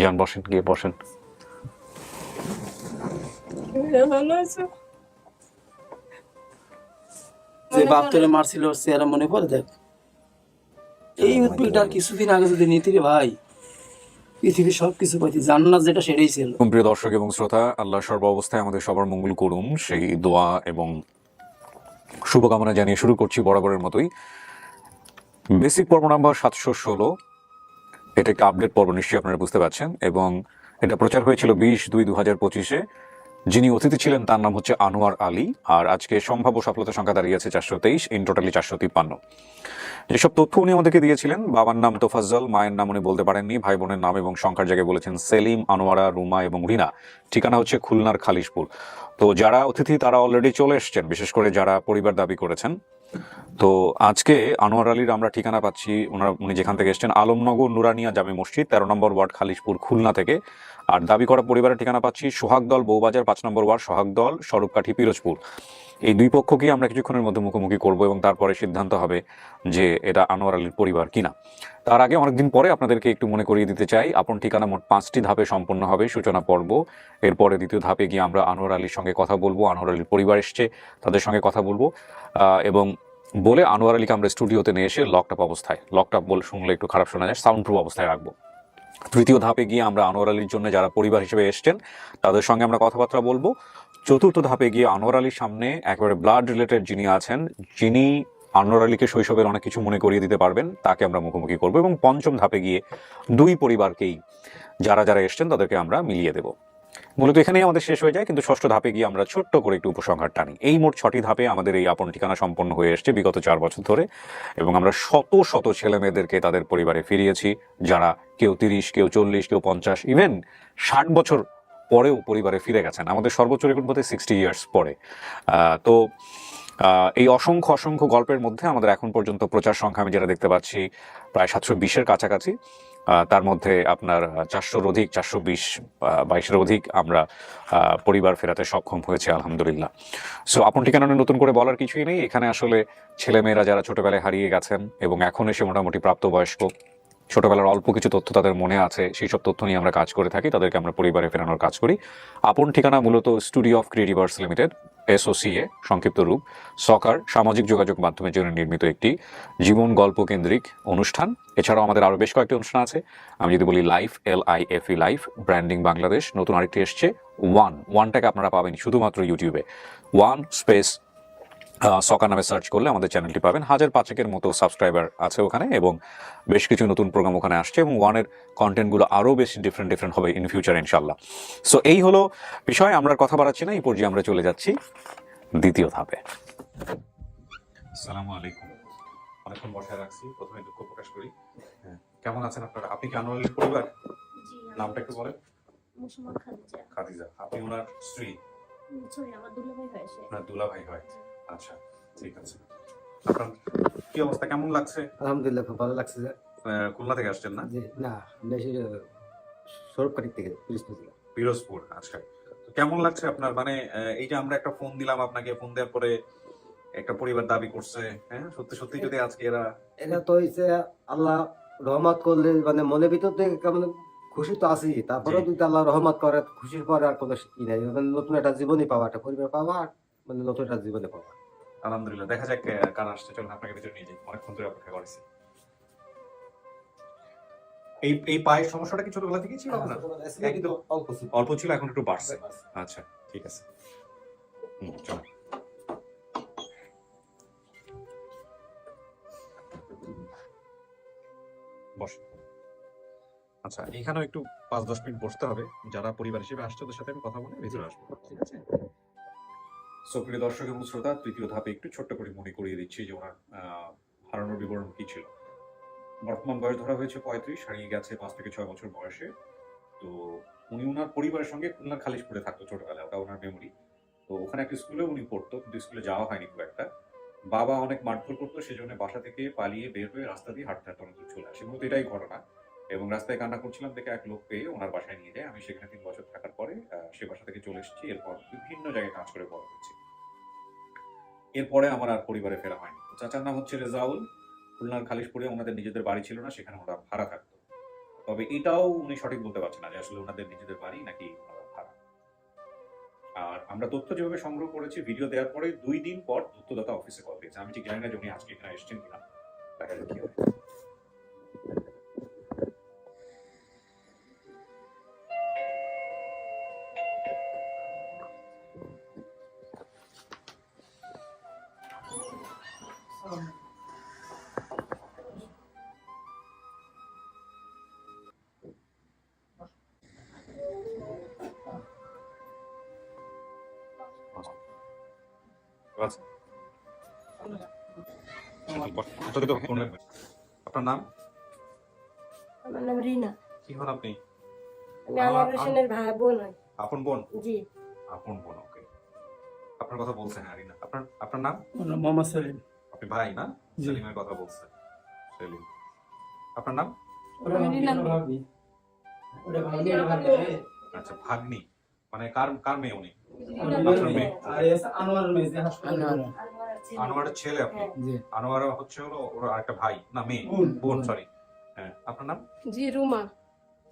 যান বসেন, গিয়ে বসেন। যে বাপ তোরে মারছিল ওর চেহারা মনে পড়ে দেখ। এই উদ্ভিদটা কিছুদিন আগে যদি নিতি রে ভাই, পৃথিবীর সবকিছু পাইতি, জান্নাত যেটা সেটাই ছিল। প্রিয় দর্শক এবং শ্রোতা, আল্লাহ সর্ব অবস্থায় আমাদের সবার মঙ্গল করুন, সেই দোয়া এবং শুভকামনা জানিয়ে শুরু করছি বরাবরের মতোই। বেসিক পর্ব নাম্বার 716। এটা একটা আপডেট পর্ব, নিশ্চয়ই আপনারা বুঝতে পারছেন, এবং এটা প্রচার হয়েছিল 20/2/2025-এ। যিনি অতিথি ছিলেন তার নাম হচ্ছে আনোয়ার আলী, আর আজকে সম্ভাব্য সফলতা সংখ্যা দাঁড়িয়েছে 423, ইন টোটালি 453। যেসব তথ্য উনি আমাদেরকে দিয়েছিলেন, বাবার নাম তোফাজ্জল, মায়ের নাম উনি বলতে পারেননি, ভাই বোনের নাম এবং সংখ্যার জায়গায় বলেছেন সেলিম, আনোয়ারা, রুমা এবং রিনা। ঠিকানা হচ্ছে খুলনার খালিশপুর। তো যারা অতিথি তারা অলরেডি চলে এসছেন, বিশেষ করে যারা পরিবার দাবি করেছেন। তো আজকে আনোয়ার আলীর আমরা ঠিকানা পাচ্ছি, উনি যেখান থেকে এসছেন আলমনগর নুরানিয়া জামে মসজিদ, 13 নম্বর ওয়ার্ড, খালিশপুর, খুলনা থেকে। আর দাবি করা পরিবারের ঠিকানা পাচ্ছি সোহাগদল, বউবাজার, 5 নম্বর ওয়ার্ড, সোহাগদল, স্বরূপকাঠি, পিরোজপুর। এই দুই পক্ষকেই আমরা কিছুক্ষণের মধ্যে মুখোমুখি করব এবং তারপরে সিদ্ধান্ত হবে যে এটা আনোয়ার আলীর পরিবার কিনা। তার আগে অনেকদিন পরে আপনাদেরকে একটু মনে করিয়ে দিতে চাই, আপন ঠিকানা মোট 5টি ধাপে সম্পন্ন হবে সূচনা পর্ব। এরপরে দ্বিতীয় ধাপে গিয়ে আমরা আনোয়ার আলীর সঙ্গে কথা বলবো, আনোয়ার আলীর পরিবার এসছে তাদের সঙ্গে কথা বলবো, এবং বলে আনোয়ার আলীকে আমরা স্টুডিওতে নিয়ে এসে লকটাপ অবস্থায়, লকটাপ বলে শুনলে একটু খারাপ শোনা যায়, সাউন্ড প্রুফ অবস্থায় রাখবো। তৃতীয় ধাপে গিয়ে আমরা আনোয়ার আলীর জন্য যারা পরিবার হিসেবে এসছেন তাদের সঙ্গে আমরা কথাবার্তা বলবো। চতুর্থ ধাপে গিয়ে আনোয়ার আলীর সামনে একেবারে ব্লাড রিলেটেড যিনি আছেন, যিনি আনোয়ার আলীকে শৈশবের অনেক কিছু মনে করিয়ে দিতে পারবেন, তাকে আমরা মুখোমুখি করবো। এবং পঞ্চম ধাপে গিয়ে দুই পরিবারকেই যারা যারা এসছেন তাদেরকে আমরা মিলিয়ে দেবো। মূলত এখানেই আমাদের শেষ হয়ে যায়, কিন্তু ষষ্ঠ ধাপে গিয়ে আমরা ছোট্ট করে একটু উপসংহার টানি। এই মোট 6টি ধাপে আমাদের এই আপন ঠিকানা সম্পন্ন হয়ে এসছে বিগত 4 বছর ধরে, এবং আমরা শত শত ছেলে মেয়েদেরকে তাদের পরিবারে ফিরিয়েছি, যারা কেউ 30, কেউ 40, কেউ 50, ইভেন 60 বছর পরেও পরিবারে ফিরে গেছেন। আমাদের সর্বোচ্চ রেকর্ড বোধহয় 60 ইয়ার্স পরে। তো এই অসংখ্য অসংখ্য গল্পের মধ্যে আমাদের এখন পর্যন্ত প্রচার সংখ্যা আমি যেটা দেখতে পাচ্ছি প্রায় 720-এর কাছাকাছি। তার মধ্যে আপনার 400-র অধিক, 422-এর অধিক আমরা পরিবার ফেরাতে সক্ষম হয়েছে আলহামদুলিল্লাহ। সো আপন ঠিকানা নতুন করে বলার কিছুই নেই। এখানে আসলে ছেলেমেয়েরা যারা ছোটবেলায় হারিয়ে গেছেন এবং এখন এসে মোটামুটি প্রাপ্তবয়স্ক, ছোটবেলার অল্প কিছু তথ্য তাদের মনে আছে, সেই সব তথ্য নিয়ে আমরা কাজ করে থাকি, তাদেরকে আমরা পরিবারে ফেরানোর কাজ করি। আপন ঠিকানা মূলত studio of creative arts limited, SOCA সংক্ষিপ্ত রূপ, সকার সামাজিক যোগাযোগ মাধ্যমের জন্য নির্মিত একটি জীবন গল্প কেন্দ্রিক অনুষ্ঠান। এছাড়াও আমাদের আরও বেশ কয়েকটি অনুষ্ঠান আছে। আমি যদি বলি life, LIFE, life branding Bangladesh, নতুন আরেকটি এসছে ওয়ানটাকে আপনারা পাবেন শুধুমাত্র ইউটিউবে, ওয়ান স্পেস সকার নামে সার্চ করলে আমাদের চ্যানেলটি পাবেন। 1005-এর মতো সাবস্ক্রাইবার আছে ওখানে, এবং বেশ কিছু নতুন প্রোগ্রাম ওখানে আসছে, এবং ওয়ানের কন্টেন্টগুলো আরও বেশি ডিফারেন্ট হবে ইন ফিউচার ইনশাল্লাহ। সো এই হলো বিষয়, আমরা কথা বাড়াচ্ছি না, এই পর্যায়ে আমরা চলে যাচ্ছি দ্বিতীয় ধাপে। আসসালামু আলাইকুম, অনেকক্ষণ বসায় রাখছি, প্রথমে দুঃখ প্রকাশ করি। কেমন আছেন আপনারা? আপনি কি আনোয়ার আলীর পরিবার? নামটা একটু বলেন। খাদিজা, আপনি ওনার স্ত্রী? আমার দুলাভাই হয় সে। না, দুলাভাই হয়। আচ্ছা, ঠিক আছে। আপনার কি অবস্থা, কেমন লাগছে? আলহামদুলিল্লাহ, খুব ভালো লাগছে। খুলনা থেকে আসছেন না? জি না, বেশি স্বরূপকাঠি থেকে, পিরোজপুর। আচ্ছা, তো কেমন লাগছে আপনার, মানে এই যে আমরা একটা ফোন দিলাম আপনাকে, ফোন দেওয়ার পরে একটা পরিবার দাবি করছে, হ্যাঁ সত্যি সত্যি যদি আজকে এটা তো হইছে আল্লাহ রহমত করলে, মানে মনের ভিতর থেকে কেমন খুশি তো আছি, তারপরে যদি আল্লাহ রহমত করে, খুশির পরে আর কোনো ই নাই, মানে নতুন একটা জীবনই পাওয়া, একটা পরিবার পাওয়া, মানে নতুন একটা জীবনে পাওয়া। আলহামদুলিল্লাহ। দেখা যাক কার আসছে, চলুন আপনাকে ভিতরে নিয়ে যাই, অনেকক্ষণ ধরে অপেক্ষা করেছি। এই পায়ের সমস্যাটা কি ছোটবেলা থেকেই ছিল আপনার? একদম অল্প ছিল, এখন একটু বাড়ছে। আচ্ছা, ঠিক আছে, চলো বস। আচ্ছা, এখানেও একটু 5-10 মিনিট বসতে হবে। যারা পরিবার হিসেবে আসছে ওদের সাথে আমি কথা বলে ভিতরে আসবো, ঠিক আছে? সো প্রিয় দর্শক এবং শ্রোতা, তৃতীয় ধাপে একটু ছোট্ট করে মনে করিয়ে দিচ্ছি যে ওনার হারানোর বিবরণ কি ছিল। বর্তমান বয়স ধরা হয়েছে 35, হারিয়ে গেছে 5 থেকে 6 বছর বয়সে। তো উনি ওনার পরিবারের সঙ্গে খুলনার খালিশপুরে থাকতো ছোটবেলায়, ওটা ওনার মেমোরি। তো ওখানে একটা স্কুলে উনি পড়তো, কিন্তু স্কুলে যাওয়া হয়নি খুব একটা। বাবা অনেক মারধর করতো, সেজন্য বাসা থেকে পালিয়ে বের হয়ে রাস্তা দিয়ে হাঁটতে হাঁটতে অনেক দূর চলে আসে, মূলত এটাই ঘটনা। এবং রাস্তায় কান্না করছিলাম দেখে এক লোক পেয়ে ওনার বাসায় নিয়ে যায়। আমি সেখানে 3 বছর থাকার পরে সে বাসা থেকে চলে এসেছি। এরপর বিভিন্ন জায়গায় কাজ করে বড় হচ্ছি। এরপরে আমার আর পরিবারে ফেরা হয়নি। চাচার নাম হচ্ছে রেজাউল, খুলনার খালিশপুরে ওনাদের নিজেদের বাড়ি ছিল না, সেখানে ওরা ভাড়া থাকতো। তবে এটাও উনি সঠিক বলতে পারছেন না যে আসলে ওনাদের নিজেদের বাড়ি নাকি ভাড়া। আর আমরা তথ্য যেভাবে সংগ্রহ করেছি, ভিডিও দেওয়ার পরে 2 দিন পর তথ্যদাতা অফিসে কল পেয়েছে। আমি ঠিক জানি না যে উনি আজকে এখানে এসেছেন কিনা, দেখা যাক কি হয়। আচ্ছা, আপনার নাম? আমার নাম রিনা। কি হন আপনি? আমি আমার হোসেনের ভাই বোন হই। আপন বোন? জি। আপন বোন, ওকে। আপনার কথা বলছেন আরিনা। আপনার আপনার নাম? মোহাম্মদ সেলিম। আপনি ভাই না? জি। সেলিমের কথা বলছেন। সেলিম। আপনার নাম? আচ্ছা, ভাগ্নি। মানে কার কার মেয়ে উনি? আপনার মেয়ে। আনোয়ারের ছেলে আপনি? আনোয়ার হচ্ছে হলো ওর আরেকটা ভাই না মেয়ে? বোন, সরি। হ্যাঁ, আপনার নাম? জি রুমা।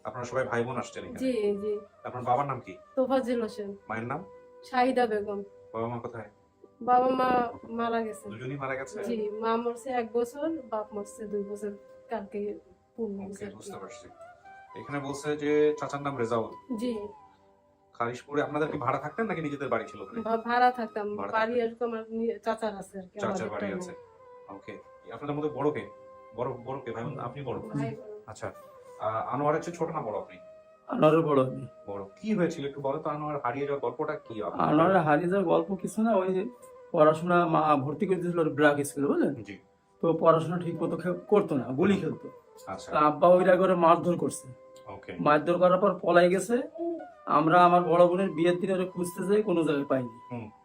আপনারা সবাই ভাই বোন আসছেন এখানে? জি জি। আপনার বাবার নাম কি? তোফাজ্জল হোসেন। মায়ের নাম? শাহিদা বেগম। বাবা মা কোথায়? বাবা মা মারা গেছে। দুজনই মারা গেছে? জি, মা মরছে 1 বছর, বাপ মরছে 2 বছর, কালকে পূর্ণ ওকে, হয়েছে। বুঝতে পারছি। এখানে বলছে যে চাচার নাম রেজাউল। জি। খালিশপুরে আপনাদের কি ভাড়া থাকতেন নাকি নিজেদের বাড়ি ছিল ওখানে? ভাড়া থাকতাম। ভাড়া বাড়ি এরকম আমার চাচার আছে আর কি। চাচার বাড়ি আছে। ওকে। আপনাদের মধ্যে বড় কে? বড় কে ভাই? আপনি বড়? ভাই আচ্ছা। আনোয়ারের চেয়ে ছোট না বড় আপনি? আনোয়ারের বড় আমি। বড়। কি হয়েছিল একটু বলো তো, আনোয়ার হারিয়ে যাওয়ার গল্পটা কি? আনোয়ারের হারিয়ে যাওয়ার গল্প কিছু না, ওই যে পড়াশোনা মা ভর্তি করে দিয়েছিল ব্রাক স্কুলে, বুঝলেন? জি। তো পড়াশোনা ঠিক মতো করতো না, গুলি খেলতো। আচ্ছা। তা আব্বা ওইটা করে মারধর করছে। ওকে। মারধর করার পর পলাই গেছে। আমরা আমার বড় বোনের বিয়ের দিনে ওরে খুঁজতে যাই, কোনো জায়গায় পাইনি।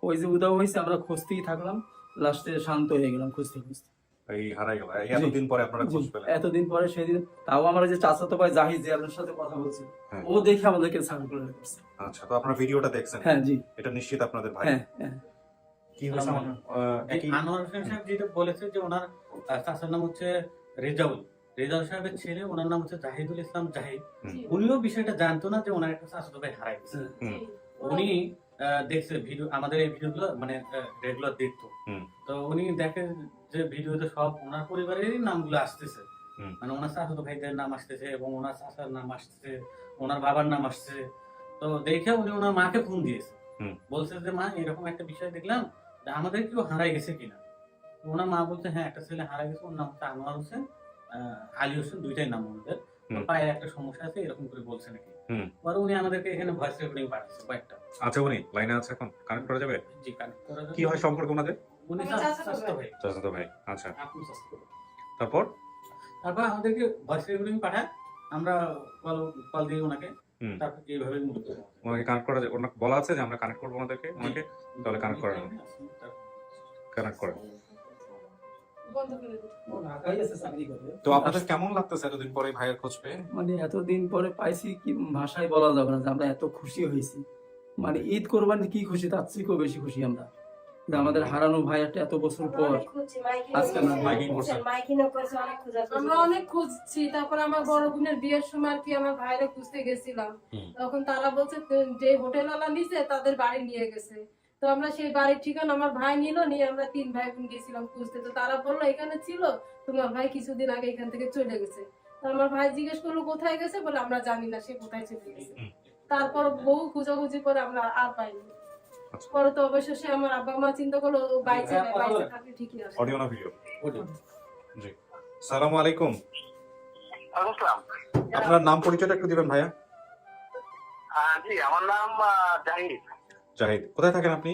ওই যে উদাও হয়েছে, আমরা খুঁজতেই থাকলাম, লাস্টে শান্ত হয়ে গেলাম খুঁজতে খুঁজতে। এই হারাই গেল এতদিন পরে আপনারা খোঁজ পেলেন? এতদিন পরে সেদিন তাও আমার যে চাচাতো ভাই জাহিদ, যে আপনার সাথে কথা বলছি, হ্যাঁ। ও দেখে আমাদেরকে সার্কুলার করছে। আচ্ছা, তো আপনারা ভিডিওটা দেখছেন? হ্যাঁ জি। এটা নিশ্চিত আপনাদের ভাই? হ্যাঁ হ্যাঁ। কি হয়েছে? একই আনোয়ার হোসেন সাহেব যেটা বলেছে যে ওনার চাচার নাম হচ্ছে রেজাউল। রেজাউল সাহেবের ছেলে, ওনার নাম হচ্ছে জাহিদুল ইসলাম জাহিদ। উনিও বিষয়টা জানতো না যে ওনার একটা চাচাতো ভাই হারাই গেছে। উনি দেখছে ভিডিও, আমাদের এই ভিডিওগুলো মানে রেগুলার দেখতো। তো উনি দেখে যে ভিডিওতে সব ওনার পরিবারেরই নামগুলো আসতেছে, মানে ওনার চাচাতো ভাইদের নাম আসতেছে এবং ওনার চাচার নাম আসতেছে, ওনার বাবার নাম আসছে। তো দেখে উনি ওনার মাকে ফোন দিয়েছে, বলছে যে মা এরকম একটা বিষয় দেখলাম, যে আমাদের কেউ হারাই গেছে কিনা। ওনার মা বলছে হ্যাঁ একটা ছেলে হারাই গেছে, ওর নাম হচ্ছে আনোয়ার হোসেন, আলী হোসেন, দুইটাই নাম ওনাদের। পায়ে একটা সমস্যা আছে এরকম করে বলছে নাকি। পরে উনি আমাদেরকে এখানে ভয়েস রেকর্ডিং পাঠিয়েছে কয়েকটা। আচ্ছা, উনি লাইনে আছে এখন? কানেক্ট করা যাবে? জি, কানেক্ট করা যাবে। কি হয় সম্পর্ক ওনাদের? উনি চাচাতো ভাই। চাচাতো ভাই। আচ্ছা, আপনি চাচাতো ভাই। তারপর? তারপর আমাদেরকে ভয়েস রেকর্ডিং পাঠায়, আমরা কল দিই ওনাকে। তারপর এইভাবে ওনাকে কানেক্ট করা যায়? ওনাকে বলা আছে যে আমরা কানেক্ট করবো ওনাদেরকে? ওনাকে তাহলে কানেক্ট করা যাবে? কানেক্ট করে। বন্ধ করে দিই। তো আপনাদের কেমন লাগতেছে এতদিন পরে ভাইয়ের খোঁজ পেয়ে? মানে এতদিন পরে পাইছি, কি ভাষায় বলা যাবে না যে আমরা এত খুশি হয়েছি। মানে ঈদ কোরবানি কি খুশি, তার চেয়েও বেশি খুশি আমরা যে আমাদের হারানো ভাই একটা এত বছর পর আজকে না মাইকিং করছে। আমরা অনেক খুঁজছি। তারপর আমার বড় বোনের বিয়ের সময় আর কি আমার ভাইরে খুঁজতে গেছিলাম, তখন তারা বলছে যে হোটেলওয়ালা নিছে তাদের বাড়ি নিয়ে গেছে। তো আমরা সেই বাড়ির ঠিকানা আমার ভাই নিল, নিয়ে আমরা 3 ভাই বোন গেছিলাম খুঁজতে। তো তারা বললো এখানে ছিল, তোমার ভাই কিছুদিন আগে এখান থেকে চলে গেছে। তো আমার ভাই জিজ্ঞেস করলো কোথায় গেছে, বলে আমরা জানি না সে কোথায় চলে গেছে। তারপর বহু খোঁজাখুঁজি করে আমরা আর পাইনি। পরে তো অবশেষে আমার আব্বা মা চিন্তা করলো ও বাইচে থাকলে ঠিকই আছে। অডিও না ভিডিও? জি। আসসালামু আলাইকুম। আসসালাম। আপনার নাম পরিচয়টা একটু দিবেন ভাইয়া? জি, আমার নাম জাহিদ। জাহিদ। কোথায় থাকেন আপনি?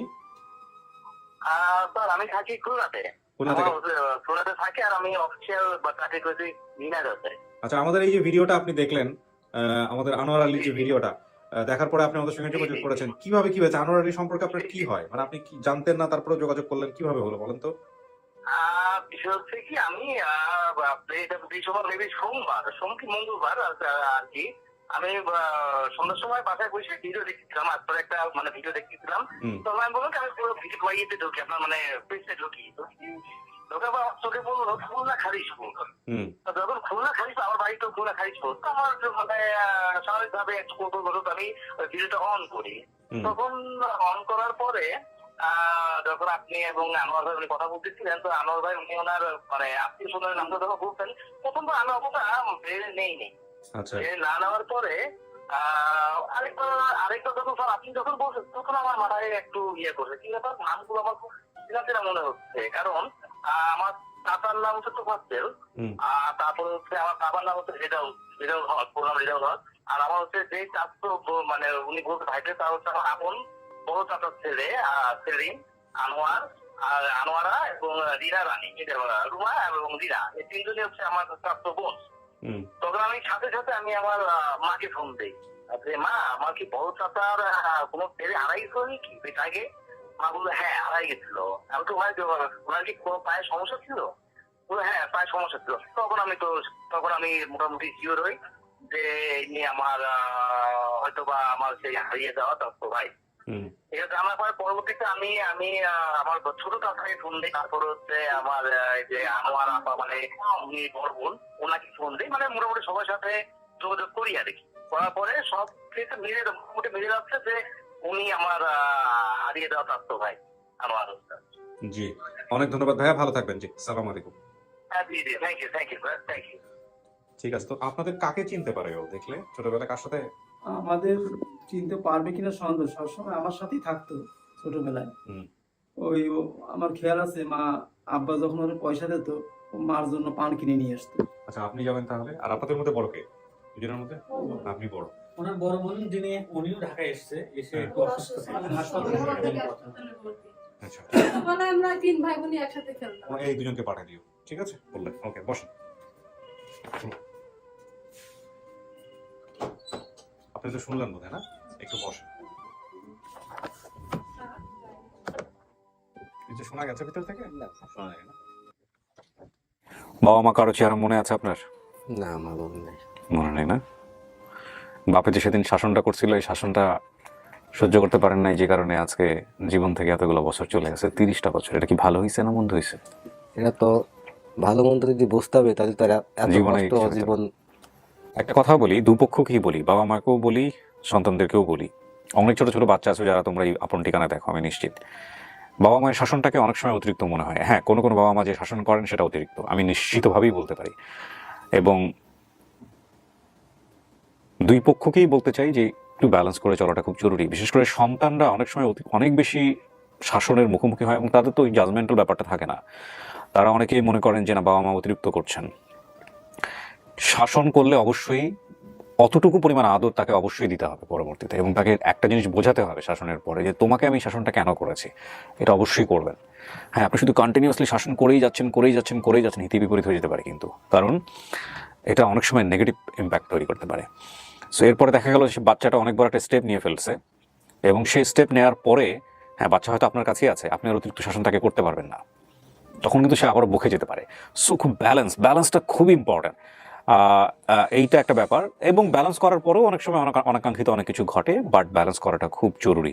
স্যার আমি থাকি খুলনাতে। খুলনা থেকে? খুলনাতে থাকি, আর আমি অফিসিয়াল চাকরি করছি মিনারতে। আচ্ছা, আমাদের এই যে ভিডিওটা আপনি দেখলেন, আমাদের আনোয়ার আলীর যে ভিডিওটা দেখার পরে আপনি আমাদের সঙ্গে যোগাযোগ করেছেন, কিভাবে কি হয়েছে? আনোয়ার আলী সম্পর্কে আপনার কি হয়? মানে আপনি কি জানতেন না, তারপরে যোগাযোগ করলেন, কিভাবে হলো বলেন তো? বিষয় হচ্ছে কি, আমি সোমবার কি মঙ্গলবার আর কি, আমি সন্ধ্যার সময় বাসায় বসে ভিডিও দেখতেছিলাম, আপনার একটা মানে ভিডিও দেখতেছিলাম। তো আমি বললাম আমি পুরো ভিডিও ঢুকি, আপনার মানে পেজে ঢুকি। তো তখন আবার আমার চোখে পড়লো খুলনা খারিজপুর। হুম তো যখন খুলনা খারিজপুর, আমার বাড়ি তো খুলনা খারিজপুর, তো আমার মানে স্বাভাবিকভাবে একটু কৌতূহল হতো, আমি ভিডিওটা অন করি। হুম তখন অন করার পরে যখন আপনি এবং আনোয়ার ভাই উনি কথা বলতেছিলেন, তো আনোয়ার ভাই উনি ওনার মানে আত্মীয় স্বজনের নামটা যখন বলতেন, প্রথম তো আমি অবস্থা বেড়ে নেই। আচ্ছা বেড়ে না নেওয়ার পরে আরেকটা যখন স্যার আপনি যখন বলছেন, তখন আমার মাথায় একটু ইয়ে করছে, কি ব্যাপার, নামগুলো আমার খুব চেনা চেনা মনে হচ্ছে। কারণ আমার চাচার নাম হচ্ছে তোফাজ্জেল, হুম তারপরে হচ্ছে আমার বাবার নাম হচ্ছে রেজাউল হক, পুরো নাম রেজাউল হক। আর আমার হচ্ছে যে চাচতো মানে উনি বলতে ভাইকে, তার হচ্ছে আমার আপন বড় চাচার ছেলে সেলিম, আনোয়ার, আর আনোয়ারা এবং রিনা রানী, রুমা এবং রিনা, এই তিনজনই হচ্ছে আমার চাচতো বোন। হুম তখন আমি সাথে সাথে আমি আমার মাকে ফোন দিই যে মা, আমার কি বড় চাচার কোনো ছেলে হারাইছো নাকি বেশ আগে? মা বললো হ্যাঁ হারাই গেছিল। আমি তো ভাই ওনার কি কোনো পায়ে সমস্যা ছিল? বললো হ্যাঁ পায়ে সমস্যা ছিল। তখন আমি মোটামুটি শিওর হই যে ইনি আমার হয়তো বা আমার সেই হারিয়ে যাওয়া তত্ত্ব ভাই। হুম এটা জানার পরে পরবর্তীতে আমি আমি আমার ছোট চাচাকে ফোন দিই, তারপর হচ্ছে আমার এই যে আনোয়ার আপা মানে উনি বড় বোন, ওনাকে ফোন দিই, মানে মোটামুটি সবার সাথে যোগাযোগ করি আর কি। করার পরে সব কিছু মোটামুটি মিলে যাচ্ছে যে উনি আমার হারিয়ে দেওয়া চাচ্ত ভাই আনোয়ার হোসেন। জি, অনেক ধন্যবাদ ভাইয়া, ভালো থাকবেন। জি, সালাম আলাইকুম। হ্যাঁ জি জি, থ্যাংক ইউ থ্যাংক ইউ। ঠিক আছে, তো আপনাদের কাকে চিনতে পারে ও দেখলে ছোটবেলায় কার সাথে? আমাদের চিনতে পারবে কিনা সন্দেহ, সবসময় আমার সাথেই থাকতো ছোটবেলায়। হুম আমার খেয়াল আছে, মা আব্বা যখন ওর পয়সা দিত, ও মার জন্য পান কিনে নিয়ে আসতো। আচ্ছা, আপনি যাবেন তাহলে। আর আপনাদের মধ্যে বড় কে? দুজনের মধ্যে আপনি বড়। ওনার বড় বোন যিনি, উনিও ঢাকায় এসে একটু অসুস্থ ছিলেন, হাসপাতালে ভর্তি। আচ্ছা, ছোটবেলায় আমরা 3 ভাই বোনই একসাথে খেলতাম। এই দুজনকে পাঠিয়ে দিও, ঠিক আছে? বললেন ওকে, বসেন। আপনি তো শুনলেন বোধ হয়, না? একটু বসেন। কিছু শোনা গেছে ভিতর থেকে? না, শোনা যায় না। বাবা মা কারো চেহারা মনে আছে আপনার? না, আমার মনে নাই। মনে নেই না? বাপে যে সেদিন শাসনটা করছিল, এই শাসনটা সহ্য করতে পারেন নাই, যে কারণে আজকে জীবন থেকে এতগুলো বছর চলে গেছে, 30টা বছর। এটা কি ভালো হয়েছে না মন্দ হয়েছে? এটা তো ভালো মন্দ যদি বুঝতে হবে, তাহলে তারা এত জীবনে কষ্ট কিছু হতে জীবন। একটা কথা বলি, দুপক্ষকেই বলি, বাবা মাকেও বলি, সন্তানদেরকেও বলি। অনেক ছোট ছোট বাচ্চা আছে যারা তোমরা এই আপন ঠিকানা দেখো, আমি নিশ্চিত বাবা মায়ের শাসনটাকে অনেক সময় অতিরিক্ত মনে হয়। হ্যাঁ, কোনো কোনো বাবা মা যে শাসন করেন সেটা অতিরিক্ত, আমি নিশ্চিতভাবেই বলতে পারি। এবং দুই পক্ষকেই বলতে চাই যে একটু ব্যালেন্স করে চলাটা খুব জরুরি। বিশেষ করে সন্তানরা অনেক সময় অনেক বেশি শাসনের মুখোমুখি হয় এবং তাদের তো ওই জাজমেন্টাল ব্যাপারটা থাকে না। তারা অনেকেই মনে করেন যে না, বাবা মা অতিরিক্ত করছেন। শাসন করলে অবশ্যই অতটুকু পরিমাণ আদর তাকে অবশ্যই দিতে হবে পরবর্তীতে, এবং তাকে একটা জিনিস বোঝাতে হবে শাসনের পরে, যে তোমাকে আমি শাসনটা কেন করেছি, এটা অবশ্যই করবেন। হ্যাঁ, আপনি শুধু কন্টিনিউয়াসলি শাসন করেই যাচ্ছেন, হিতে বিপরীত হয়ে যেতে পারে কিন্তু, কারণ এটা অনেক সময় নেগেটিভ ইম্প্যাক্ট তৈরি করতে পারে। সো এরপরে দেখা গেল সে বাচ্চাটা অনেক বড় একটা স্টেপ নিয়ে ফেলছে, এবং সেই স্টেপ নেওয়ার পরে হ্যাঁ, বাচ্চা হয়তো আপনার কাছেই আছে, আপনি আর অতিরিক্ত শাসন তাকে করতে পারবেন না, তখন কিন্তু সে আবারও বকে যেতে পারে। সো খুব ব্যালেন্সটা খুব ইম্পর্ট্যান্ট। এইটা একটা ব্যাপার। এবং ব্যালেন্স করার পরেও অনেক সময় অনাকাঙ্ক্ষিত অনেক কিছু ঘটে, বাট ব্যালেন্স করাটা খুব জরুরি।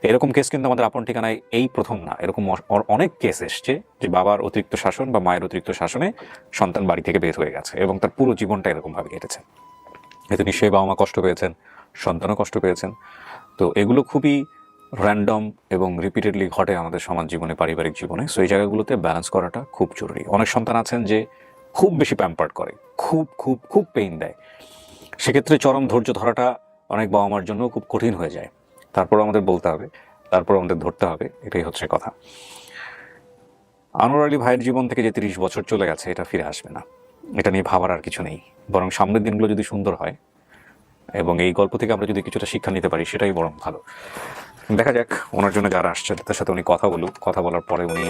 এরকম কেস কিন্তু আমাদের আপন ঠিকানায় এই প্রথম না, এরকম অনেক কেস এসছে যে বাবার অতিরিক্ত শাসন বা মায়ের অতিরিক্ত শাসনে সন্তান বাড়ি থেকে বের হয়ে গেছে এবং তার পুরো জীবনটা এরকমভাবে কেটেছে। এতে নিশ্চয়ই বাবা মা কষ্ট পেয়েছেন, সন্তানও কষ্ট পেয়েছেন। তো এগুলো খুবই র্যান্ডম এবং রিপিটেডলি ঘটে আমাদের সমাজ জীবনে, পারিবারিক জীবনে। সো এই জায়গাগুলোতে ব্যালেন্স করাটা খুব জরুরি। অনেক সন্তান আছেন যে খুব বেশি প্যাম্পার্ড করে, খুব খুব খুব পেইন দেয়, সেক্ষেত্রে চরম ধৈর্য ধরাটা অনেক বাবা মার জন্য খুব কঠিন হয়ে যায়। তারপর আমাদের বলতে হবে, তারপর আমাদের ধরতে হবে, এটাই হচ্ছে কথা। আনোয়ার আলী ভাইয়ের জীবন থেকে যে 30 বছর চলে গেছে, এটা ফিরে আসবে না, এটা নিয়ে ভাবার আর কিছু নেই। বরং সামনের দিনগুলো যদি সুন্দর হয় এবং এই গল্প থেকে আমরা যদি কিছুটা শিক্ষা নিতে পারি, সেটাই বরং ভালো। দেখা যাক ওনার জন্য যারা আসছে তাদের সাথে উনি কথা বলুক, কথা বলার পরে উনি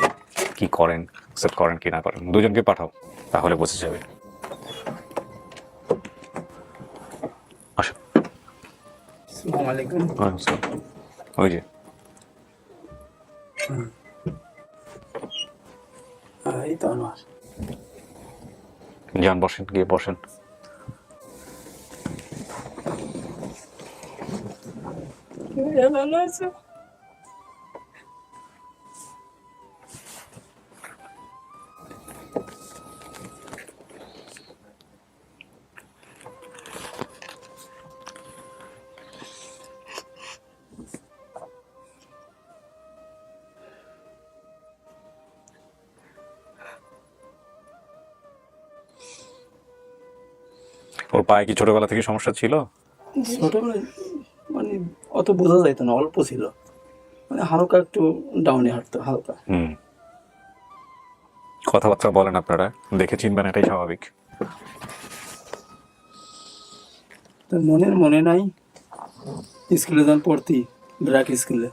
কি করেন, অ্যাকসেপ্ট করেন কি না করেন। দুজনকে পাঠাও, তাহলে বোঝা যাবে। আসো। আসসালামু আলাইকুম। ওয়ালাইকুম আসসালাম। ওই যে এই তো আনোয়ার। যান, বসেন, গিয়ে বসেন। ভালো আছো? পায়ে কি ছোটবেলা থেকে সমস্যা ছিল? ছোটবেলায় মানে অত বোঝা যাইতো না, অল্প ছিল, মানে হালকা একটু ডাউনে হাঁটতো হালকা। হুম। কথাবার্তা বলেন আপনারা, দেখে চিনবেন, এটাই স্বাভাবিক। তো মনে নাই, স্কুলে যখন পড়তি, ব্র্যাক স্কুলে,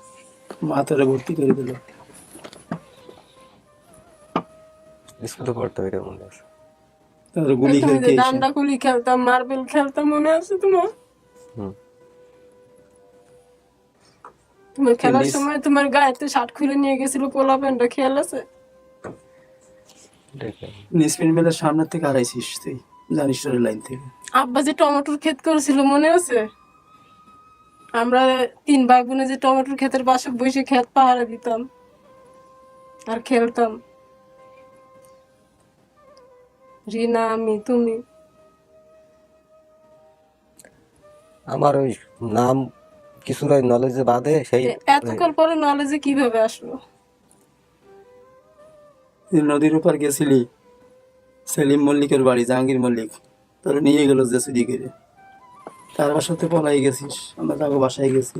মা তোরে ভর্তি করে দিল। স্কুলে পড়তে হবে মনে আছে। তারপরে গুলি তুমি খেলতে যে এসে ডান্ডা গুলি খেলতাম, মার্বেল খেলতাম, মনে আছে তোমার? হুম। তোমার খেলার টেনিস। সময় তোমার গায়েতে শার্ট খুলে নিয়ে গেছিল পোলা প্যান্টটা, খেয়াল আছে? নিসপিন মেলের সামনের থেকে হারাইছিস তুই, জানিস তোর লাইন থেকে। আব্বা যে টমেটোর ক্ষেত করেছিল মনে আছে? আমরা 3 ভাই বোনে যে টমেটোর ক্ষেতের পাশে বসে ক্ষেত পাহারা দিতাম আর খেলতাম, রিনা, আমি, তুমি। আমার ওই নাম কিছুটা নলেজে বাদে সেই এতকাল পরে নলেজে কিভাবে আসলো? তুই নদীর উপর গেছিলি, সেলিম মল্লিকের বাড়ি, জাহাঙ্গীর মল্লিক তোর নিয়ে গেল যে চুরি করে, তার বাসাতে পলাই গেছিস, আমরা তাকে বাসায় গেছি।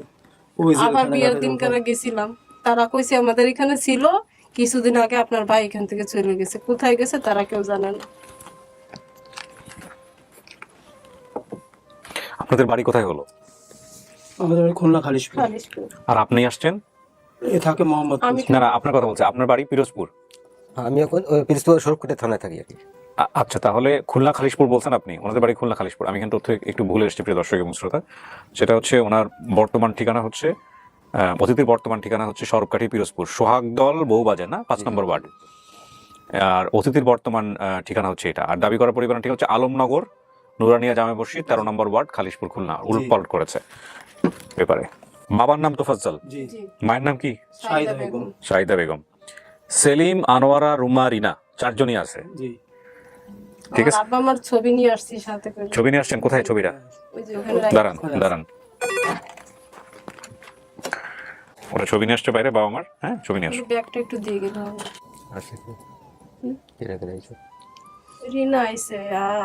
ওই যে আবার ওখানে বিয়ের ঘাটের দিন উপর। করে গেছিলাম, তারা কইছে আমাদের এখানে ছিল, কিছুদিন আগে আপনার ভাই এখান থেকে চলে গেছে, কোথায় গেছে তারা কেউ জানে না। আপনাদের বাড়ি কোথায় হলো? আমাদের বাড়ি খুলনা খালিশপুর। খালিশপুর। আর আপনি আসছেন? এ থাকে মোহাম্মদপুর। আমি না না, আপনার কথা বলছে, আপনার বাড়ি পিরোজপুর। আমি এখন ওই পিরোজপুর সরকুটে থানায় থাকি আর কি। আচ্ছা, তাহলে খুলনা খালিশপুর বলছেন আপনি, ওনাদের বাড়ি খুলনা খালিশপুর। আমি কিন্তু তথ্য একটু ভুলে এসেছি প্রিয় দর্শক এবং শ্রোতা। সেটা হচ্ছে ওনার বর্তমান ঠিকানা হচ্ছে, অতিথির বর্তমান ঠিকানা হচ্ছে সরবকাঠি, পিরোজপুর, সোহাগদল বউবাজার, না 5 নম্বর ওয়ার্ড। আর অতিথির বর্তমান ঠিকানা হচ্ছে এটা। আর দাবি করা পরিবারের ঠিক হচ্ছে আলমনগর, নুরানিয়া জামে মসজিদ, 13 নম্বর ওয়ার্ড, খালিশপুর, খুলনা। উলটপালট করেছে পেপারে। বাবার নাম তোফাজ্জল, জি জি, মায়ের নাম কি? শাহিদা বেগম। শাহিদা বেগম। সেলিম, আনোয়ারা, রুমা, রিনা, 4 জনই আছে। জি। ঠিক আমার আছে। আব্বা আমার ছবি নিয়ে আসছি সাথে করে। ছবি নিয়ে আসছেন? কোথায় ছবিটা? ওই যে ওখানে রাখি। দাঁড়ান দাঁড়ান, ওরা ছবি নিয়ে আসছে বাইরে, বাবা মার। হ্যাঁ, ছবি নিয়ে আসো। ব্যাগটা একটু দিয়ে গেলে হবে। আচ্ছা এরা করে আইছো। রিনা আইছে,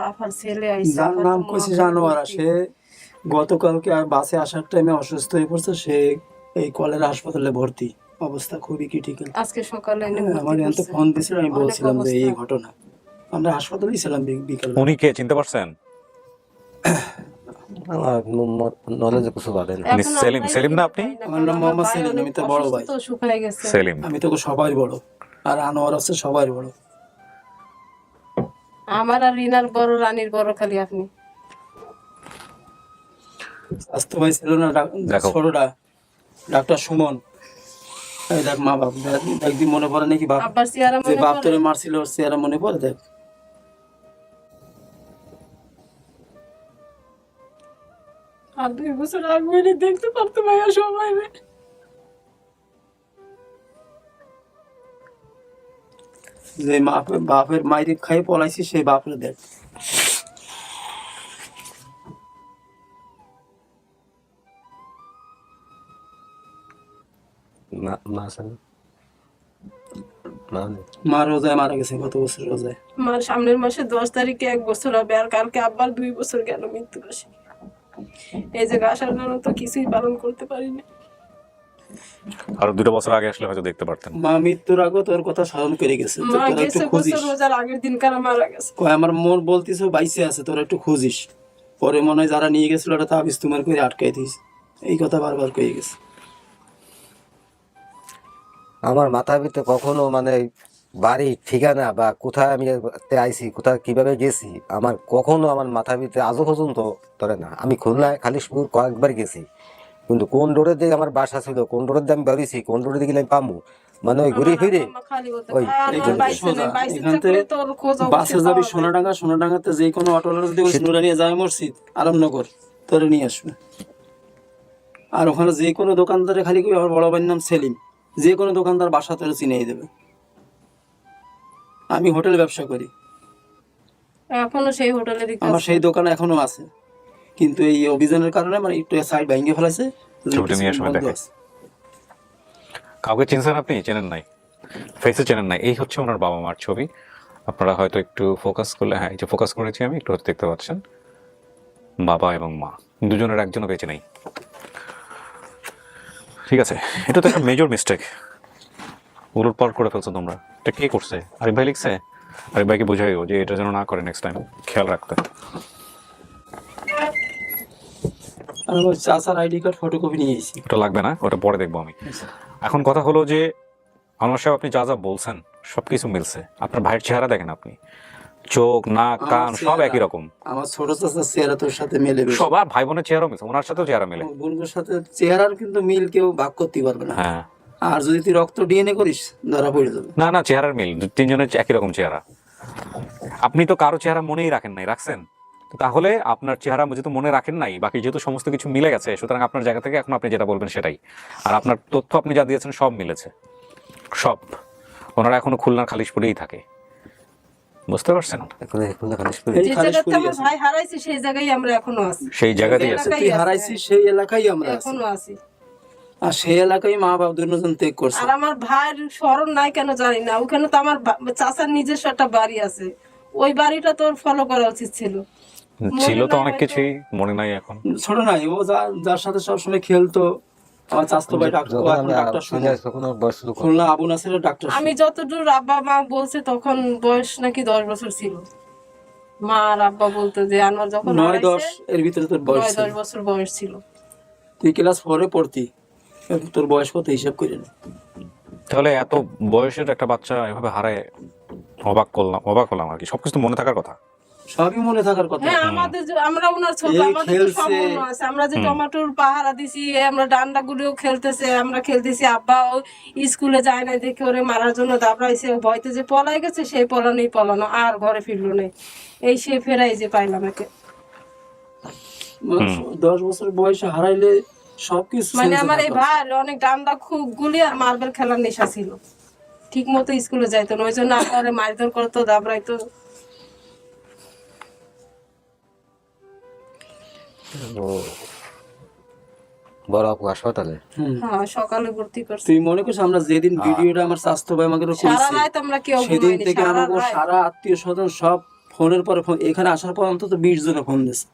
আফার ছেলে আইছে। যার আফার নাম তো কইছে মহা জানোয়ারা, ভর্তি। সে গতকালকে আর বাসে আসার টাইমে অসুস্থ হয়ে পড়ছে, সে এই কলেরা হাসপাতালে ভর্তি, অবস্থা খুবই ক্রিটিক্যাল। আজকে সকালে এনে আমার ভর্তি এখান করছে। ফোন দিছিল, আমি অনেক বলছিলাম যে এই অবস্থা। ঘটনা। আমরা হাসপাতালেই ছিলাম বিকাল। উনি কে চিনতে পারছেন? আমার নলেজে কিছু বাদে না। এখন সেলিম, আমরাই সেলিম না আপনি? পাই না, আমার নাম কারণ মোহাম্মদ ভাই সেলিম, অনেক আমি তো বড় অসুস্থ ভাই। তো, শুকায় গেছে। সেলিম। আমি তোকে সবাই বড়, আর আনোয়ার আছে সবাই বড়। আমার আর রিনার বড়, রানীর বড় খালি আপনি। স্বাস্থ্য ভাই ছিল না দেখো। ছোটটা, ডাক্তার সুমন। এই দেখ মা বাপ, একদিন মনে পড়ে নাকি বাপ, আব্বার চেহারা যে মনে বাপ পড়ে? তোরে মারছিল, ওর চেহারা মনে পড়ে? দেখ আর 2 বছর আগে দেখতে পারতো ভাইয়া সবাই। যে বাপের মাইরে খাই পলাইছি, সেই বাপরে দেখ। না না আছে না। না নেই। মা রোজায় মারা গেছে, গত বছর রোজায়। আমার সামনের মাসে 10 তারিখে 1 বছর হবে, আর কালকে আব্বার 2 বছর গেল মৃত্যু বার্ষিকী। এই জায়গা আসার জন্য তো কিছুই পালন করতে পারিনি। আর 2 বছর আগে আসলে হয়তো দেখতে পারতেন। মা মৃত্যুর আগে তোর কথা স্মরণ করে গেছে, তো মা তোরা একটু গেছে খুঁজিস। বছর রোজার আগের দিন কারা মারা গেছে। কয় আমার মন বলতিস বাইসে আছে, তোরা একটু খুঁজিস। পরে মনে হয় যারা নিয়ে গেছিল ওটা তাবিজ তোমার করে আটকাই দিস, এই কথা বারবার কয়ে গেছে। আমার মাথার ভিতরে কখনো মানে বাড়ি ঠিকানা বা কোথায় আমি আইছি, কোথায় কিভাবে গেছি, আমার কখনো আমার মাথার ভিতরে আজও পর্যন্ত ধরে না। আমি খুলনায় খালিশপুর কয়েকবার গেছি, কিন্তু কোন রোডের দিকে আমার বাসা ছিল, কোন রোডের দিয়ে আমি বেরিয়েছি, কোন রোডের দিকে আমি পাবো, মানে ওই ঘুরে ফিরে আম্মা খালি বলতো, ওই আর এখান থেকে বাইসে সোজা, নেই, বাইসে এখান থাকলে থেকে তোর খোঁজ বাসে যাবি সোনাডাঙ্গা, সোনাডাঙ্গাতে যে কোনো অটোওয়ালা যদি বলিস নুরানিয়া জামে মসজিদ, আলমনগর, তোরে নিয়ে আসবে। আর ওখানে যে কোনো দোকানদারে খালি কই আমার বড় ভাইয়ের নাম সেলিম, যে কোনো দোকানদার বাসা তোরে চিনিয়ে দেবে। আমি হোটেল ব্যবসা করি, এখনো সেই হোটেলে আমার সেই দোকান এখনো আছে, কিন্তু এই অভিযানের কারণে মানে একটু সাইড ভেঙে ফেলাইছে। ছবিটা নিয়ে আসবে, দেখে। কাউকে চিনছেন আপনি? চেনেন নাই, ফেসে চেনেন নাই। এই হচ্ছে ওনার বাবা মার ছবি। আপনারা হয়তো একটু ফোকাস করলে, হ্যাঁ এই যে ফোকাস করেছি আমি, একটু হয়তো দেখতে পাচ্ছেন। বাবা এবং মা দুজনের একজনও বেঁচে নেই। ঠিক আছে, এটা তো একটা মেজর মিস্টেক, উলটপালট করে ফেলছো তোমরা। এটা কে করছে? আরিফ ভাই লিখছে? আরিফ ভাইকে বোঝাইও যে এটা যেন না করে নেক্সট টাইম, খেয়াল রাখতে। আর আমার চাচার আইডি কার্ড ফটোকপি নিয়ে এসেছি। ওটা লাগবে না, ওটা পরে দেখবো আমি। এখন কথা হলো যে আনোয়ার সাহেব আপনি যা যা বলছেন সবকিছু মিলছে। আপনার ভাইয়ের চেহারা দেখেন আপনি, চোখ, নাক, কান সব একই রকম। আমার ছোট চাচার চেহারা তোর সাথে মেলে বেশি। সবার ভাই বোনের চেহারাও মিলছে, ওনার সাথেও চেহারা মিলে। বোনগুলোর সাথে চেহারার কিন্তু মিল কেউ ভাগ করতে পারবে না। হ্যাঁ, আর যদি তুই রক্ত ডিএনএ করিস ধরা পড়ে যাবে। না না, চেহারার মিল, তিনজনের একই রকম চেহারা। আপনি তো কারো চেহারা মনেই রাখেন নাই, রাখছেন? তাহলে আপনার চেহারা যেহেতু মনে রাখেন নাই, বাকি যেহেতু সমস্ত কিছু মিলে গেছে, সুতরাং আপনার জায়গা থেকে এখন আপনি যেটা বলবেন সেটাই। আর আপনার তথ্য আপনি যা দিয়েছেন সব মিলেছে, সব। ওনারা এখনো খুলনার খালিশপুরেই থাকে, বুঝতে পারছেন? এখন খালিশ করে এই যে খালিশ জায়গাতে পড়ে আমার গেছে। ভাই হারাইছে সেই জায়গায় আমরা এখনো আছি, সেই জায়গাতেই আছে। তুই হারাইছিস সেই এলাকায় আমরা আছি। এখনো আছি। আর সেই এলাকায় মা বাবা দুজন ত্যাগ করছে। আর আমার ভাইয়ের স্মরণ নাই কেন জানি না, ওখানে তো আমার চাচার নিজস্ব একটা বাড়ি আছে, ওই বাড়িটা তোর ফলো করা উচিত ছিল। ছিল তো অনেক কিছুই, মনে নাই এখন। ছোট নাই, ও যার সাথে সবসময় খেলতো, আমার চাচাতো ভাই ডাক্তার, ও এখন ডাক্তার শুনে। তখন আমার বয়স ছিল কম। খুলনা আবু নাসিরের ডাক্তার। আমি যতদূর আব্বা মা বলছে তখন বয়স নাকি 10 বছর ছিল। মা আর আব্বা বলতো যে আনোয়ার যখন 9-10 এর ভিতরে তোর বয়স ছিল। 10 বছর বয়স ছিল। তুই ক্লাস 4-এ পড়তি, তোর বয়স কত হিসাব করে নে। তাহলে এত বয়সের একটা বাচ্চা এভাবে হারায়, অবাক হলাম আর কি। সবকিছু তো মনে থাকার কথা। সবই মনে থাকার কথা। হ্যাঁ, আমরা ওনার ছোট, এই আমাদের তো সব খেলছে। মনে আছে। আমরা যে টমেটোর পাহারা দিছি, আমরা ডান্ডা গুলিও খেলতেছে, আমরা খেলতেছি। আব্বা স্কুলে যায় না দেখে ওরে মারার জন্য দাবড়াইছে, ও ভয়তে যে পলাই গেছে, সেই পলানো আর ঘরে ফিরলো না। এই সে ফেরাই যে পাইলাম একে। 10 বছর বয়সে হারাইলে সবকিছু মানে ছেড়ে আমার এই থাকার কথা। ভাই অনেক ডান্ডা খুব গুলি আর মার্বেল খেলার নেশা ছিল, ঠিক মতো স্কুলে যাইতো না, ওই জন্য আপনারে মারধর করতো, দাবড়াইতো। ও বড় আপু হাসপাতালে। হ্যাঁ, সকালে ভর্তি করছি। তুই মনে করছিস আমরা যেদিন ভিডিওটা আমার স্বাস্থ্য ভাই আমাকে সারা করেছে, রাত আমরা কেউ সেদিন ঘুমাইনি, থেকে সারা আমাকে রাত। সারা আত্মীয় স্বজন সব ফোনের পরে ফোন, এখানে আসার পর অন্তত 20 জনে ফোন দিয়েছে।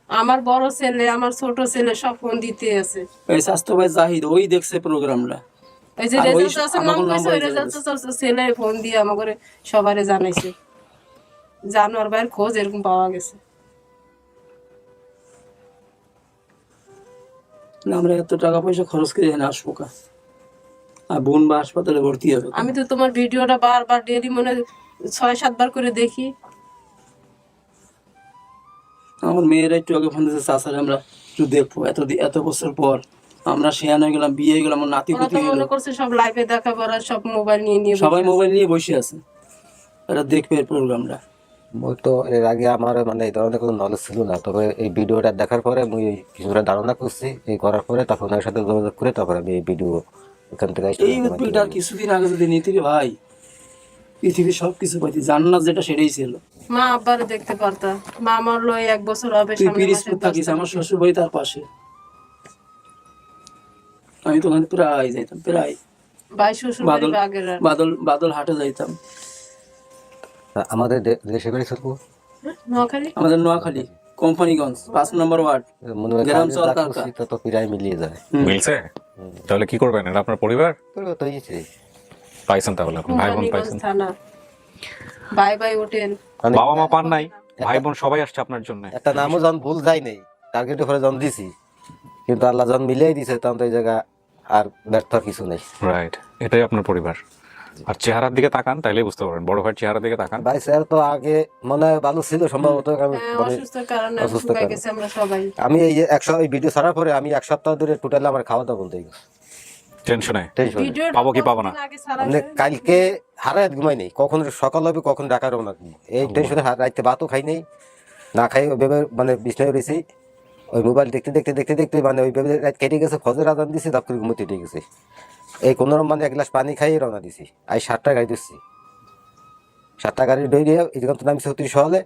আমার বড় ছেলে, আমার ছোট ছেলে সব ফোন দিতে আছে। এই স্বাস্থ্য ভাই জাহিদ ওই দেখছে প্রোগ্রামটা। এই যে আর ওই রেজাল্ট আছে, নাম আমাকে কইছে, নাম্বার ওই রেজাল্ট ছেলে ফোন দিয়ে আমাকে সবারে জানাইছে, জানোয়ার ভাইয়ের খোঁজ এরকম পাওয়া গেছে। না, আমরা এত টাকা পয়সা খরচ করে এখানে আসবো কা? আর বোন বা হাসপাতালে ভর্তি হবে। আমি তো তোমার ভিডিওটা বারবার ডেলি মনে 6-7 বার করে দেখি। আমার মেয়েরা একটু আগে ফোন দিয়েছে, চাচারে আমরা একটু দেখবো, এত বছর পর আমরা শেয়ার হয়ে গেলাম, বিয়ে হয়ে গেলাম, আমার নাতি ওরা পুতি তো হলো, মনে করছে সব লাইভে দেখা করার, সব মোবাইল নিয়ে নিয়ে সবাই বসে মোবাইল নিয়ে বসে আছে, এরা দেখবে প্রোগ্রামটা। ওই তো এর আগে আমার মানে এই ধরনের কোনো নলেজ ছিল না, তবে এই ভিডিওটা দেখার পরে আমি কিছুটা ধারণা করছি। এই করার পরে তখন ওনার সাথে যোগাযোগ করে তারপরে আমি এই ভিডিও এখান থেকে এই উদ্ভিদটা আর কিছুদিন আগে যদি নিতি রে ভাই, পৃথিবীর সবকিছু পাইতি, জান্নাত যেটা সেটাই ছিল। মা আব্বারে দেখতে পারতা। মা আমার লয় 1 বছর হবে, তুই সামনের মাসে পিরিজপুর থাকিস, আমার শ্বশুর বাড়ি তার পাশে, আমি তো ওখানে প্রায় যাইতাম, প্রায় ভাই শ্বশুর বাড়ি বাদল আগের আর। বাদল হাটে যাইতাম। আমাদের দেশে বাড়ি ছিল নোয়াখালী। আমাদের নোয়াখালী কোম্পানিগঞ্জ 5 নম্বর ওয়ার্ড, মনে হয় গ্রাম কাজে যা সরকার করছি তত প্রায় মিলিয়ে যায়। মিলছে? তাহলে কি করবেন? এটা আপনার পরিবার তো তো হয়েছে পাইছেন, তাহলে আপনি ভাই বোন কোম্পানিগঞ্জ পাইছেন। থানা, বাই হোটেল। মানে বাবা মা পান নাই, ভাই বোন সবাই আসছে আপনার জন্য। একটা নামও যখন ভুল যায় নাই, টার্গেটে করে যখন দিছি, কিন্তু আল্লাহ যখন মিলিয়ে দিছে তখন তো এই জায়গা আর ব্যর্থ আর কিছু নেই। রাইট, এটাই আপনার পরিবার। আর চেহারার দিকে তাকান, তাইলে বুঝতে পারবেন। বড় ভাইয়ের চেহারার দিকে তাকান। ভাই স্যার তো আগে মনে হয় ভালো ছিল সম্ভবত, আমি হ্যাঁ, মানে অসুস্থতার কারণে অসুস্থ শুকাই কারণে। গেছে আমরা সবাই। আমি এই এই ভিডিও ছাড়ার পরে আমি 1 সপ্তাহ ধরে টোটাল আমার খাওয়া দাওয়া বলতে গেছে টেনশনে টেনশন। ভিডিওটা পাবো কি পাবো না? কতদিন আগে ছাড়া মানে হয়েছে? কালকে হারায় ঘুমাই নেই, কখন সকাল হবে কখন ঢাকা রওনা দিই, এই টেনশনে রাইতে ভাতও খাই নেই, না খাই ওইভাবে মানে বিছনায় রয়েছি, ওই মোবাইল দেখতে মানে ওইভাবে রাত কেটে গেছে। ফজর আজান দিছি, তারপর ঘুমোতে উঠে গেছে। এই কোনোরকম মানে 1 গ্লাস পানি খাই রওনা দিছি। আই 7টা গাড়ি দিচ্ছি, 7টা গাড়ি ডইরে এরকম তো নামছি 34 হলে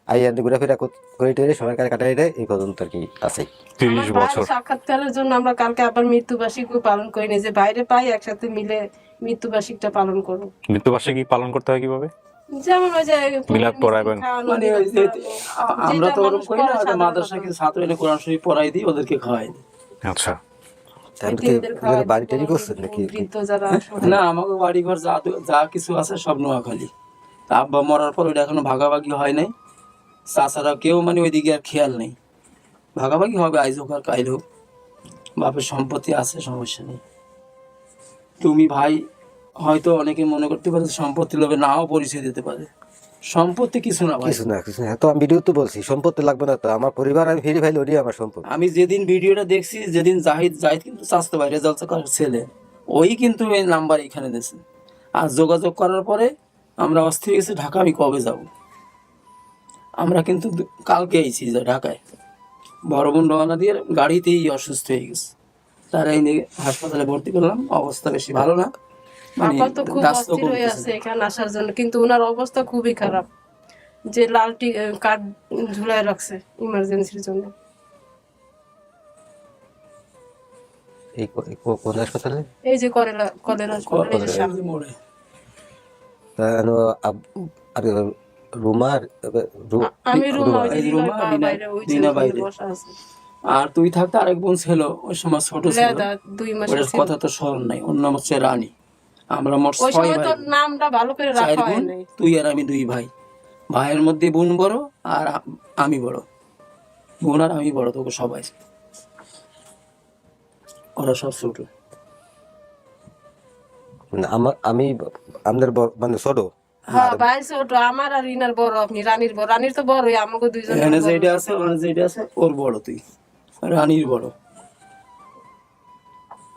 আই এনে ঘুরে ফিরা করে টেরে সময় কাটাই দেয়। এই পর্যন্ত আর কি আছে। 30 আমার বছর। ভাইয়ের সাক্ষাৎকারের জন্য আমরা কালকে আবার মৃত্যুবার্ষিকী পালন করিনি, যে বাইরে পাই একসাথে মিলে মৃত্যুবার্ষিকীটা পালন করবো। মৃত্যুবার্ষিকী পালন করতে হয় কিভাবে? যেমন ওই যে মিলাদ পড়াবেন। খাওয়ানো, মানে মিলাদ ওই যে পড়ানো, আমরা যেটা তো ওরকম মানুষ করি না, করে হয়তো সাধারণত। মাদ্রাসা কিছু ছাত্র এনে কোরআন শরীফ পড়াই দিই, ওদেরকে খাওয়াই দিই। আচ্ছা, তাহলে কি এতিমদের খাওয়াই ওদের বাড়ি দিই, টাড়ি করছেন নাকি? বৃদ্ধ যারা না, আমাকে বাড়ি ঘর যা কিছু আছে সব নোয়াখালী। তা আব্বা মরার পর ওটা এখনো ভাগাভাগি হয় নাই। চাচারা কেউ মানে ওইদিকে আর খেয়াল নেই। ভাগাভাগি হবে আইজ হোক আর কাইল হোক, বাপের সম্পত্তি আছে, সমস্যা নেই। তুমি ভাই হয়তো অনেকে মনে করতে পারে যে সম্পত্তি লোভে নাও পরিচয় দিতে পারে, সম্পত্তি কিছু না ভাই। কিছু না, কিছু না, তো আমি ভিডিও তো বলছি সম্পত্তি লাগবে না, তো আমার পরিবার আমি ফিরে ফাইলে ওটাই আমার সম্পত্তি। আমি যেদিন ভিডিওটা দেখছি, যেদিন জাহিদ কিন্তু চাস্তো ভাই রেজাল্ট ছেলে, ওই কিন্তু এই নাম্বার এখানে দিয়েছে। আর যোগাযোগ করার পরে আমরা অস্থির গেছি ঢাকা, আমি কবে যাব। আমরা কিন্তু কালকে আইছি যে ঢাকায়, বড় বোন রওনা দিয়ে গাড়িতেই অসুস্থ হয়ে গেছে। তারা এই নিয়ে হাসপাতালে ভর্তি করলাম, অবস্থা বেশি ভালো না, মানে আপা তো খুব দাস্ত অস্থির হয়ে আছে এখানে আসার জন্য, কিন্তু ওনার অবস্থা খুবই খারাপ, যে লালটি কার্ড ঝুলায় রাখছে ইমার্জেন্সির জন্য। কোন হাসপাতালে? এই যে কলেরা হাসপাতালের সামনে। মোড়ে। তা আর রুমার আমি রুমা, ওই যে এই রুমা, রিনার রিনা- বাইরে, ওই যে রিনা ওখানে বাইরে। বসা আছে। আর তুই থাকতে আরেক বোন ছিল, ওই সময় ছোট ছিল, লেদা 2 মাসের ওটার ছিল। কথা তো স্মরণ নাই। ওর নাম হচ্ছে রানী। আমরা মোট ওই 6 সময় ভাই, তো নামটা ভালো করে 4 রাখা হয় বোন, নাই। তুই আর আমি 2 ভাই। ভাইয়ের মধ্যে বোন বড় আর আমি বড়, বোন আর আমি বড়, তোকে সবাই, ওরা সব ছোট। আমি আমাদের মানে ছোট। হ্যাঁ, ভাই ছোট, আমার আর রিনার বড়, আপনি রানীর বড়। রানীর তো বড়ই, আমাকে 2 জন এখানে যেটা আছে, ওখানে যেটা আছে, ওর বড় তুই, রানীর বড়।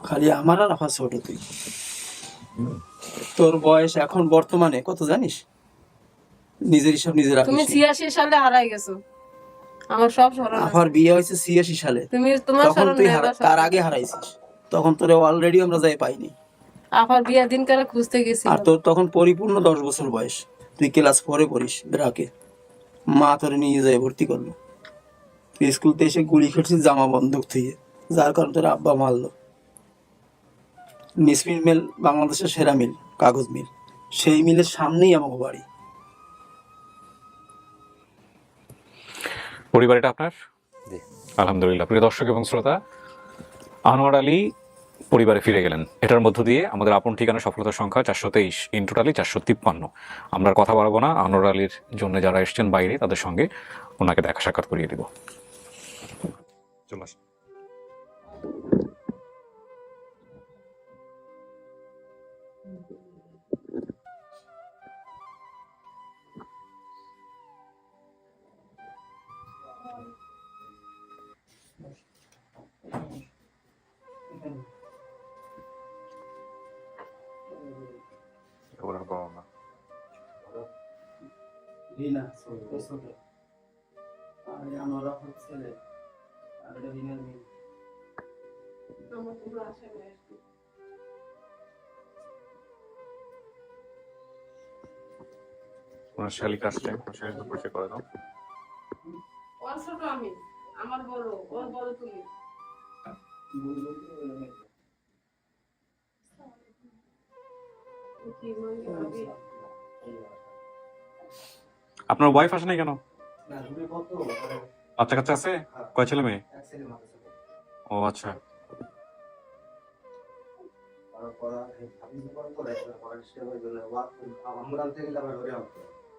খালি আমার আর আফা ছোট তুই। তোর বয়স এখন বর্তমানে কত জানিস? নিজের হিসাব নিজে তুমি রাখিস। 86 সালে হারাই গেছো, আমার সব স্মরণ আছে। আফার বিয়ে হয়েছে 86 সালে, তোমার তখন স্মরণ তুই নেই, আমার তার স্মরণ আগে হারাইছিস। তখন তোরে অলরেডি আমরা যাই পাইনি। আপার বিয়ের দিন কারা খুঁজতে গেছি। আর তোর তখন পরিপূর্ণ 10 বছর বয়স, তুই ক্লাস 4-এ পড়িস ব্রাকে। মা তোরে নিয়ে যায় ভর্তি করলো। তুই স্কুলতে এসে গুলি খেটছিস জামা বন্দুক থেকে, যার কারণে তোর আব্বা মারলো। নিসমিন মিল বাংলাদেশের সেরা মিল, কাগজ মিল, সেই মিলের সামনেই আমাকে বাড়ি। পরিবারটা আপনার? জি। আলহামদুলিল্লাহ। প্রিয় দর্শক এবং শ্রোতা, আনোয়ার আলী পরিবারে ফিরে গেলেন। এটার মধ্য দিয়ে আমাদের আপন ঠিকানা সফলতার সংখ্যা 423, ইন টোটালি 453। আমরা আর কথা বাড়াবো না, আনোয়ার আলীর জন্য যারা এসছেন বাইরে তাদের সঙ্গে ওনাকে দেখা সাক্ষাৎ করিয়ে দিব। চলে আসুন। ওনার বাবা মা। রিনা ছোট ছোট, আর আমার আফার ছেলে, আর এটা রিনার মেয়ে। ওনার শালিক আসছে, ওনার শালিক পরিচয় করে দাও। ওর ছোট আমি, আমার বড়, ওর বড় তুমি। আপনার ওয়াইফ আসে নাই কেন? বাচ্চা কাচ্চা আছে? কয় ছেলে মেয়ে? ও আচ্ছা।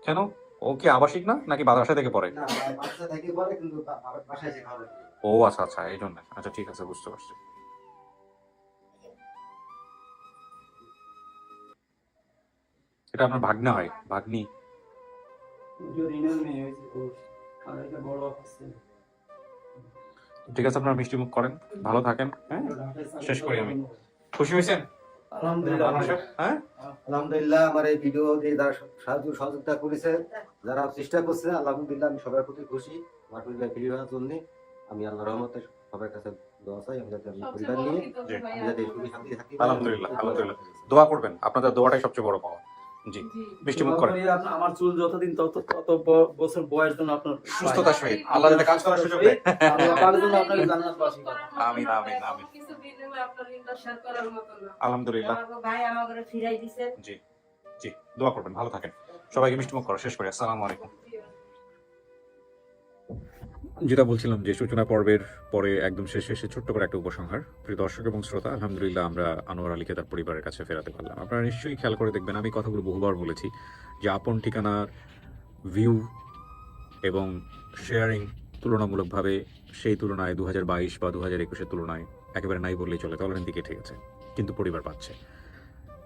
কেন, ও কি আবাসিক না নাকি বাসায় থেকে পড়ে? ও আচ্ছা আচ্ছা, এই জন্য। আচ্ছা ঠিক আছে, বুঝতে পারছি। এটা আপনার ভাগ্না হয়? ভাগ্নি? রিনার মেয়ে হয়েছে, আর এটা বড় আফার ছেলে। ঠিক আছে, আপনারা মিষ্টি মুখ করেন, ভালো থাকেন। হ্যাঁ, শেষ করি আমি। খুশি হয়েছেন? আলহামদুলিল্লাহ। হ্যাঁ, আলহামদুলিল্লাহ, আমার এই ভিডিও দিয়ে যারা সাহায্য সহযোগিতা করেছে, যারা চেষ্টা করছে, আলহামদুলিল্লাহ আমি সবার প্রতি খুশি। আমার পরিবার ফিরে হওয়ার জন্য আমি আল্লাহ রহমতে সবার কাছে দোয়া চাই, আমি যাতে পরিবার নিয়ে আমি যাতে সুখী শান্তি থাকি। আলহামদুলিল্লাহ, আলহামদুলিল্লাহ। দোয়া করবেন, আপনাদের দোয়াটাই সবচেয়ে বড় পাওয়া। জি, মিষ্টি মুখ করেন। আমার চুল যতদিন তত বছর বয়স যেন আপনার সুস্থতার সহিত আল্লাহ যাতে কাজ করার সুযোগ দেয়। আপনার জন্য আপনাকে জান্নাতবাসী করে। আমিন, আমিন, আমিন। কিছু বিনিময়ে আপনার ঋণটা শেয়ার করার মতো না। আলহামদুলিল্লাহ। ভাই আমাকে ফিরাই দিছে। জি জি, দোয়া করবেন, ভালো থাকেন। সবাইকে মিষ্টিমুখ করো, শেষ করি। আসসালামু আলাইকুম। যেটা বলছিলাম যে সূচনা পর্বের পরে একদম শেষে এসে ছোট্ট করে একটা উপসংহার। প্রিয় দর্শক এবং শ্রোতা, আলহামদুলিল্লাহ আমরা আনোয়ার আলীকে তার পরিবারের কাছে ফেরাতে পারলাম। আপনারা নিশ্চয়ই খেয়াল করে দেখবেন, আমি কথাগুলো বহুবার বলেছি যে আপন ঠিকানার ভিউ এবং শেয়ারিং তুলনামূলকভাবে সেই তুলনায় 2022 বা 2021-এর তুলনায় একেবারে নাই বললেই চলে, তলানির দিকে ঠিক আছে। কিন্তু পরিবার পাচ্ছে।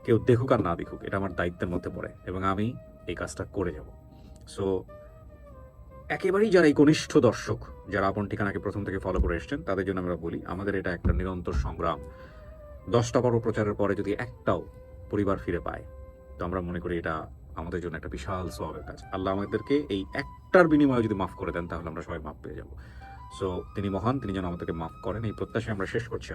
কেউ দেখুক আর না দেখুক, এটা আমার দায়িত্বের মধ্যে পড়ে এবং আমি এই কাজটা করে যাব। সো একেবারেই যারা এই কনিষ্ঠ দর্শক, যারা আপন ঠিকানাকে প্রথম থেকে ফলো করে এসছেন, তাদের জন্য আমরা বলি আমাদের এটা একটা নিরন্তর সংগ্রাম। 10টা পর্ব প্রচারের পরে যদি একটাও পরিবার ফিরে পায়, তো আমরা মনে করি এটা আমাদের জন্য একটা বিশাল সওয়াবের কাজ। আল্লাহ আমাদেরকে এই একটার বিনিময়ে যদি মাফ করে দেন, তাহলে আমরা সবাই মাফ পেয়ে যাব। সো তিনি মহান, তিনি যেন আমাদেরকে মাফ করেন, এই প্রত্যাশায় আমরা শেষ করছি।